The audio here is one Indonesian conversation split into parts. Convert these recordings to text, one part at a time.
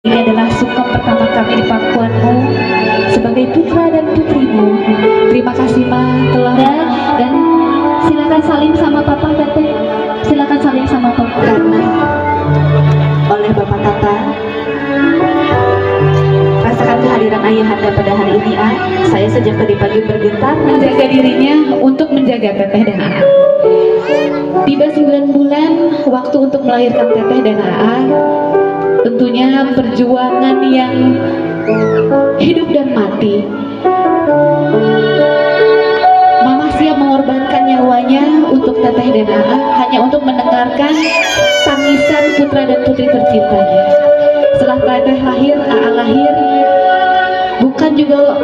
Ini adalah sungkem pertama kami di pangkuanmu sebagai putra dan putrimu. Terima kasih Ma telah dan silakan salim sama Papa Teteh. Silakan salim sama Papa karena oleh Bapak Tata. Rasakan kehadiran ayahanda pada hari ini Saya sejak tadi pagi bergetar menjaga dirinya untuk menjaga Teteh dan Aa. Tiba 9 bulan waktu untuk melahirkan Teteh dan Aa. Tentunya perjuangan yang hidup dan mati. Mama siap mengorbankan nyawanya untuk Teteh dan Aa hanya untuk mendengarkan tangisan putra dan putri tercintanya. Setelah Teteh lahir, Aa lahir, bukan juga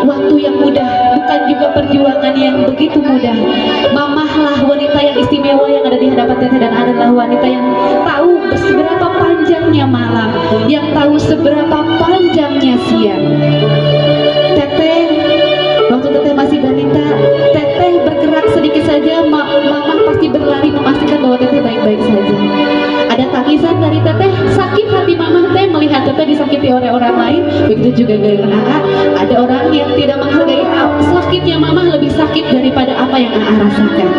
waktu yang mudah, bukan juga perjuangan yang begitu mudah. Mamahlah wanita yang istimewa yang ada di hadapan Teteh dan Aa adalah wanita yang tahu seberapa panjangnya malam, yang tahu seberapa panjangnya siang. Teteh, waktu Teteh masih balita, Teteh bergerak sedikit saja, Mama pasti berlari memastikan bahwa Teteh baik-baik saja. Ada tangisan dari Teteh, sakit hati Mama Teh melihat Teteh disakiti oleh orang lain. Begitu juga dengan Aa, ada orang yang tidak menghargai sakitnya Mama lebih sakit daripada apa yang Aa rasakan.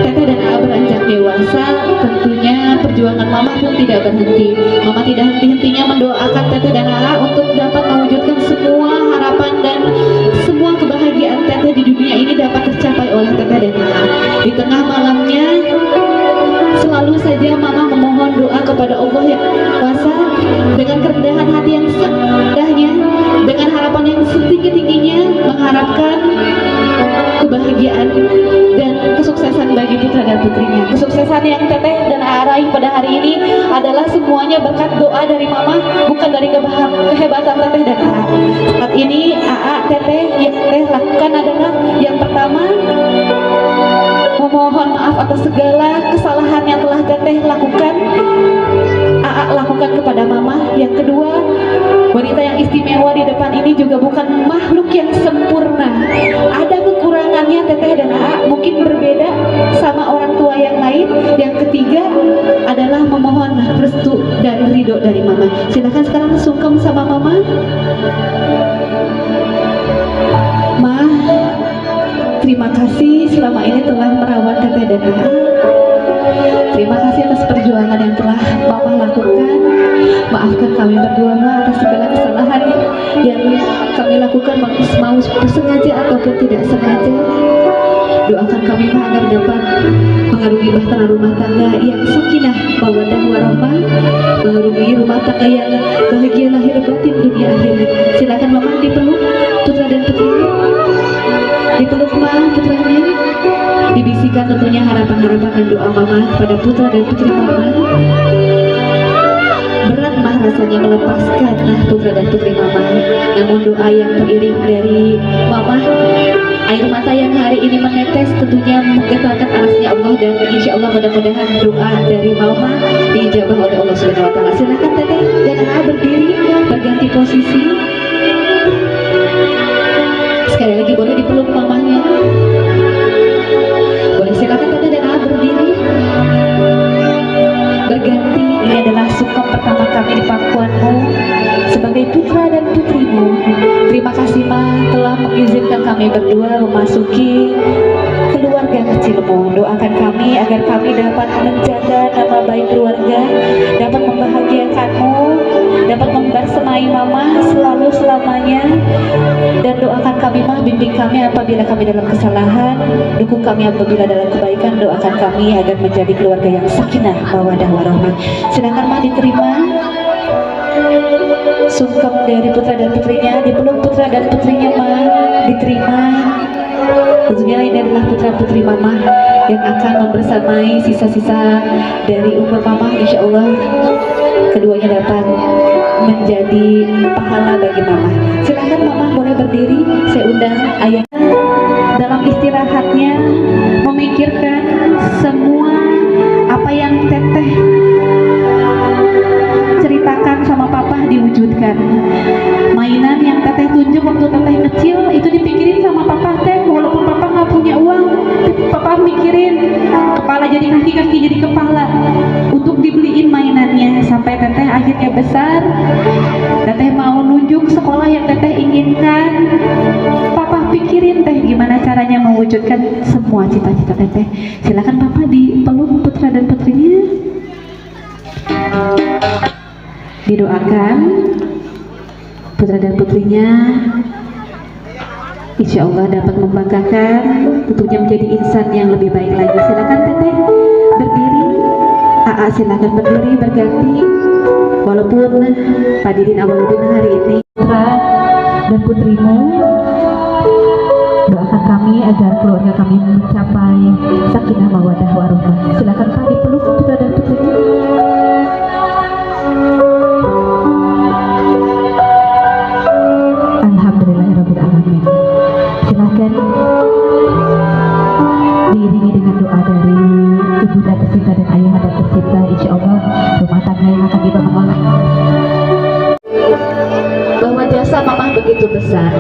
Teteh dan Aa beranjak dewasa, tentunya perjuangan Mama pun tidak berhenti. Mama tidak henti-hentinya mendoakan Teteh dan Aa untuk dapat mewujudkan semua harapan dan semua kebahagiaan Teteh di dunia ini dapat tercapai oleh Teteh dan Aa. Di tengah malamnya selalu saja Mama memohon doa kepada Allah yang kuasa dengan kerendahan hati yang seindahnya, dengan harapan yang setinggi-tingginya, mengharapkan kebahagiaan dan kesuksesan bagi putra dan putrinya. Kesuksesan yang Teteh dan Aa raih pada hari ini adalah semuanya berkat doa dari Mama, bukan dari kehebatan Teteh dan Aa. Saat ini Aa, Teteh yang Teteh lakukan adalah yang pertama, memohon maaf atas segala kesalahan yang telah Teteh lakukan, Aa lakukan kepada Mama. Yang kedua, wanita yang istimewa di depan ini juga bukan makhluk yang sempurna. Ada kekurangannya Teteh dan Aa, mungkin berbeda sama orang tua yang lain. Yang ketiga adalah memohon restu dan ridho dari Mama. Silakan sekarang sungkem sama Mama. Ma, terima kasih selama ini telah merawat Teteh dan Aa. Terima kasih atas perjuangan yang telah Mama lakukan. Maafkan kami berdua Ma atas segala kesalahan yang kami lakukan, mau sengaja ataupun tidak sengaja. Doakan kami Ma agar dapat mengarungi bahtera rumah tangga yang sakinah mawaddah warahmah, mengarungi rumah tangga yang bahagia lahir batin dunia akhirat. Silakan Mama dipeluk putra dan putrinya, dipeluk Ma putranya, dibisikan tentunya harapan-harapan dan doa Mama pada putra dan putri Mama. Berat Mah rasanya melepaskan putra dan putri Mama, namun doa yang teriring dari Mama, air mata yang hari ini menetes tentunya menggetarkan arasnya Allah, dan insya Allah mudah-mudahan doa dari Mama diijabah oleh Allah Subhanahu Wa Taala. Silakan Teteh dan Aa berdiri berganti posisi. Sekali lagi boleh dipeluk mamanya. Boleh, silakan Teteh dan Aa berdiri berganti. Ini adalah sungkem pertama kami di pangkuanmu sebagai putra dan putrimu. Terima kasih Ma telah mengizinkan kami berdua memasuki keluarga kecilmu. Doakan kami agar kami dapat menjaga nama baik keluarga, dapat membahagiakanmu, dapat membersamai Mama selalu selamanya. Dan doakan kami Ma, bimbing kami apabila kami dalam kesalahan, dukung kami apabila dalam kebaikan. Doakan kami agar menjadi keluarga yang sakinah mawaddah warahmah. Silakan Ma diterima sungkem dari putra dan putrinya, dipeluk putra dan putrinya Ma, diterima. Tentunya ini adalah putra putri Mama yang akan membersamai sisa-sisa dari umur Mama. Insya Allah keduanya dapat menjadi pahala bagi Mama. Silakan Mama boleh berdiri. Saya undang ayah dalam istirahatnya memikirkan semua apa yang Teteh ceritakan sama Papa diwujudkan. Mainan yang Teteh tunjuk waktu Teteh kecil itu dipikirin sama Papa Teh, walaupun Papa nggak punya uang, Papa mikirin kepala jadi kaki, kaki jadi kepala untuk dibeliin mainannya, sampai Teteh akhirnya cita-citanya besar, teteh mau nunjuk sekolah yang teteh inginkan. Papa pikirin teh gimana caranya mewujudkan semua cita-cita teteh. Silakan papa dipeluk putra dan putrinya, didoakan putra dan putrinya insya Allah dapat membanggakan, tentunya menjadi insan yang lebih baik lagi. Silakan teteh berdiri, AA silakan berdiri berganti. Walaupun Pak Didin Awaludin hari ini putra dan putrimu, doakan kami agar keluarga kami mencapai sakinah mawaddah warahmah. Silakan Pak dipeluk putra dan putrinya. Alhamdulillahirabbil alamin. Silakan diiringi dengan doa dari ibunda tercinta dan ayahanda tercinta. Insya Allah rumah tangga yang akan dibangun oleh bahwa jasa mamah begitu besar,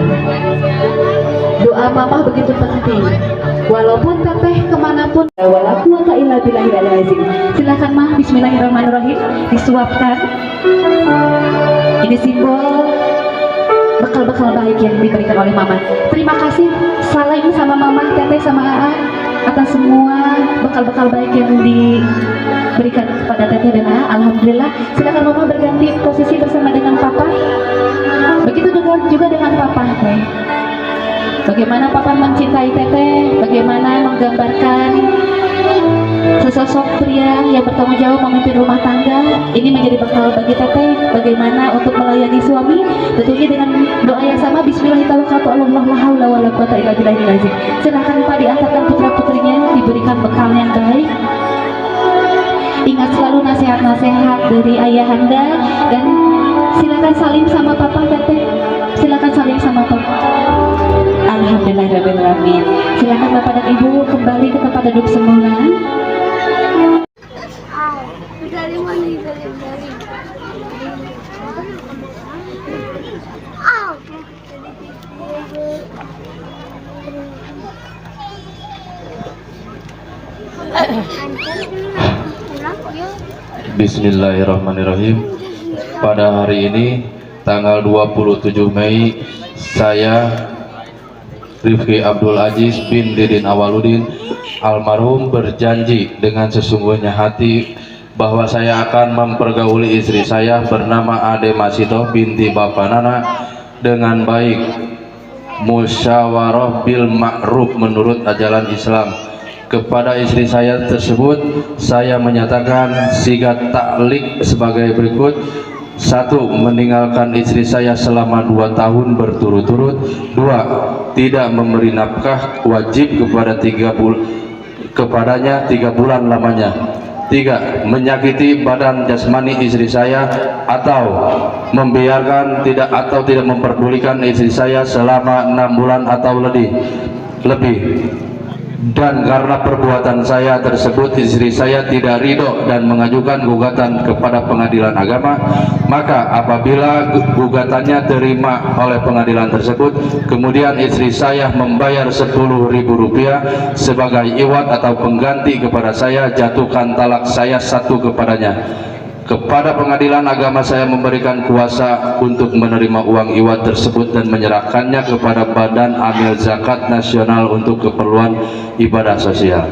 doa mamah begitu penting. Walaupun teteh kemanapun, walaquwata illa billahil azim. Silakan mah, bismillahirrahmanirrahim, disuapkan. Ini simbol bekal-bekal baik yang diberikan oleh mama. Terima kasih salam sama mama, teteh sama AA atas semua bekal-bekal baik yang diberikan kepada teteh dan AA. Alhamdulillah. Silakan mama berganti posisi bersama dengan papa. Begitu juga dengan papa teh. Bagaimana papa mencintai teteh, bagaimana menggambarkan sesosok pria yang bertanggung jawab memimpin rumah tangga. Ini menjadi bekal bagi teteh bagaimana untuk melayani suami, tentunya dengan doa yang sama, bismillahirrahmanirrahim. Silakan Pak diantarkan putra putrinya, diberikan bekal yang baik. Ingat selalu nasihat-nasihat dari ayahanda, dan silakan salim sama papa teteh. Silakan salim sama papa. Alhamdulillahirrahmanirrahim. Silakan bapak dan ibu kembali ke tempat duduk semula. Bismillahirrahmanirrahim. Pada hari ini tanggal 27 Mei, saya Rifki Abdul Aziz bin Didin Awaludin almarhum berjanji dengan sesungguhnya hati bahwa saya akan mempergauli istri saya bernama Ade Masito binti Bapak Nana dengan baik, musyawarah bil ma'ruf menurut ajaran Islam. Kepada istri saya tersebut saya menyatakan sigat taklik sebagai berikut. 1. Meninggalkan istri saya selama 2 tahun berturut-turut. 2. Tidak memberi nafkah wajib kepadanya 3 bulan lamanya. 3. Menyakiti badan jasmani istri saya atau membiarkan tidak memperdulikan istri saya selama 6 bulan atau lebih. Dan karena perbuatan saya tersebut istri saya tidak ridho dan mengajukan gugatan kepada pengadilan agama, maka apabila gugatannya terima oleh pengadilan tersebut, kemudian istri saya membayar Rp10.000 sebagai iwat atau pengganti kepada saya, jatuhkan talak saya 1 kepadanya. Kepada pengadilan agama saya memberikan kuasa untuk menerima uang iwat tersebut dan menyerahkannya kepada Badan Amil Zakat Nasional untuk keperluan ibadah sosial.